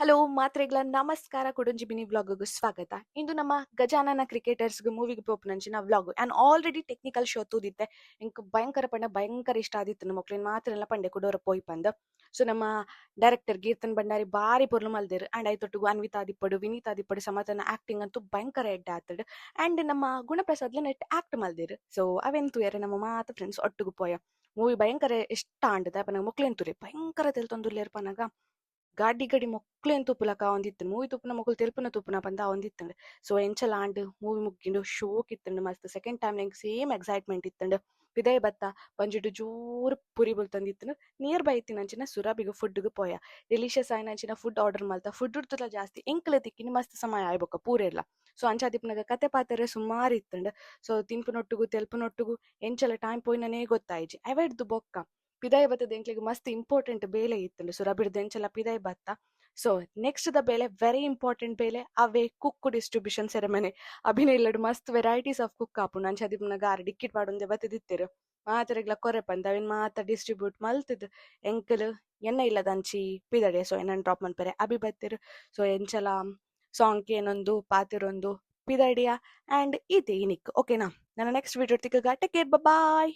Hello ಮಾತ್ರೆಗ್ಲ ನಮಸ್ಕಾರ ಕುಡಂಜಿಬಿನಿ ವ್ಲಾಗ್ಗೂ ಸ್ವಾಗತ. ಇಂದು ನಮ್ಮ ಗಜಾನನ ಕ್ರಿಕೆಟರ್ಸ್ಗೆ ಮೂವಿಗೆ ಪೋಪುನಂಚಿನ vlog and already technical show ತೂದಿತ್ತೆ. ಇಂಕ್ ಭಯಂಕರ ಪಂಡ ಭಯಂಕರ ಇಷ್ಟ ಆದಿತ್ತು ನಮ್ಮ ಮಕ್ಳಿನ ಮಾತ್ರ ಎಲ್ಲ ಪಂಡೆ ಕುಡೋರ ಪೋಯ್ ಪಂದ್. ಸೊ ನಮ್ಮ ಡೈರೆಕ್ಟರ್ ಕೀರ್ತನ್ ಭಂಡಾರಿ ಬಾರಿ ಪೊರ್ಲು ಮಲ್ದೇರು ಆ್ಯಂಡ್ ಆಯ್ತೊಟ್ಟಿಗೂ ಅನ್ವಿತಾ ದಿಪ್ಪಡು ವಿನೀತಾ ದಿಪ್ಪಡು ಸಮತನ ಆಕ್ಟಿಂಗ್ ಅಂತೂ ಭಯಂಕರ ಎಡ್ಡೆ ಆತಡ್ ಆ್ಯಂಡ್ ನಮ್ಮ ಗುಣಪ್ರಸಾದ್ಲ ನೆಟ್ ಆಕ್ಟ್ ಮಲ್ದೇರು. ಸೊ ಅವೆಂತೂ ಯಾರೆ ನಮ್ಮ ಮಾತ ಫ್ರೆಂಡ್ಸ್ ಒಟ್ಟಿಗೂ ಪೋಯ ಮೂವಿ ಭಯಂಕರ ಇಷ್ಟ ಅಂಡದ ಪನಗ ಮೊಕ್ಲೆಂತೂರಿ ಭಯಂಕರ ತೆಲ್ತೊಂದುಲ್ಲೇರ್ ಪನಗ ಗಾಡಿ ಗಡಿ ಮೊಕ್ಲೇನ್ ತುಪ್ಪುಲಕ ಒಂದಿತ್ತು ಮೂವಿ ತುಪ್ಪುನ ಮೊಕ್ಕಲು ತೆಲ್ಪುನ ತುಪ್ಪುನ ಬಂದ ಒಂದಿತ್ತಂಡು. ಸೊ ಎಂಚಲ ಆಂಡ್ ಮೂವಿ ಮುಗ್ಗಿಂಡು ಶೋಕ್ ಇತ್ತಂಡು ಮಸ್ತ್ ಸೆಕೆಂಡ್ ಟೈಮ್ ನಂಗೆ ಸೇಮ್ ಎಕ್ಸೈಟ್ಮೆಂಟ್ ಇತ್ತಂಡು. ವಿದಯ್ ಬತ್ತ ಪಂಜಿಡು ಜೋರು ಪುರಿ ಬುಲ್ತಂದಿತ್ತು. ನಿಯರ್ ಬೈ ಇತ್ತಿನಂಚಿನ ಸುರಭಿಗೆ ಫುಡ್ಗೆ ಪೋಯ ಡೆಲಿಷಿಯಸ್ ಆಯ್ನಂಚಿನ ಫುಡ್ ಆರ್ಡರ್ ಮಲ್ತ ಫುಡ್ ಉಡ್ತದ ಜಾಸ್ತಿ ಎಂಕ್ಲ ತಿಕ್ಕಿನಿ ಮಸ್ತ್ ಸಮಯ ಆಯ್ಬೊಕ್ಕ ಪೂರೆಲ್ಲ. ಸೊ ಅಂಚಾದಿಪ್ಪನಾಗ ಕತೆ ಪಾತ್ರೆ ಸುಮಾರು ಇತ್ತಂಡು. ಸೊ ತಿನ್ಪುನೊಟ್ಟುಗು ತೆಲ್ಪುನೊಟ್ಟುಗು ಎಂಚಲ ಟೈಮ್ ಪೋಯ್ನನೇ ಗೊತ್ತಾಯ್ಜಿ ಅವೆಡ್ದು ಬೊಕ್ಕ ಪಿದಾಯ ಬತ್ತದ ಎಂಕ್ಲಿಗೆ ಮಸ್ತ್ ಇಂಪಾರ್ಟೆಂಟ್ ಬೇಲೆ ಇತ್ತಂಡು ಸುರಬಿಡ್ದು ಎಂಚಲ ಪಿದಾಯ್ ಬತ್ತ. ಸೊ ನೆಕ್ಸ್ಟ್ ದ ಬೇಲೆ ವೆರಿ ಇಂಪಾರ್ಟೆಂಟ್ ಬೇಲೆ ಅವೇ ಕುಕ್ ಡಿಸ್ಟ್ರಿಬ್ಯೂಷನ್ ಸೆರೆಮನಿ ಅಭಿನಯ ಇಲ್ಲಡು ಮಸ್ತ್ ವೆರೈಟೀಸ್ ಆಫ್ ಕುಕ್ ಆಪು ಅಂಚಾದಿಪ್ಪನಾಗ ಆರು ಡಿಕ್ಕಿಟ್ ಪಾಡೊಂದೆ ಬತ್ತದಿತ್ತೆರು ಮಾತರೆಗ್ಲ ಕೊರೆ ಪಂದ್ ಅವಿನ್ ಮಾತ ಡಿಸ್ಟ್ರಿಬ್ಯೂಟ್ ಮಲ್ತದ್ ಎಂಕಲ್ ಎನ್ನ ಇಲ್ಲದ ಅಂಚಿ ಪಿದಡೆ. ಸೊ ಎನ್ನ ಡ್ರಾಪ್ ಮನ್ಪೆರೆ ಅಭಿ ಬತ್ತಿರು. ಸೊ ಎಂಚಲ ಸಾಂಗ್ ಏನೊಂದು ಪಾತಿರೊಂದು ಪಿದಡಿಯ ಆ್ಯಂಡ್ ಇದೇ ಇನಿಕ್ ಓಕೆನಾ. ನನ್ನ ನೆಕ್ಸ್ಟ್ ವಿಡಿಯೋ ತಿಕ್ಕಗ ಟೇಕ್ ಕೇರ್ ಬಾಯ್.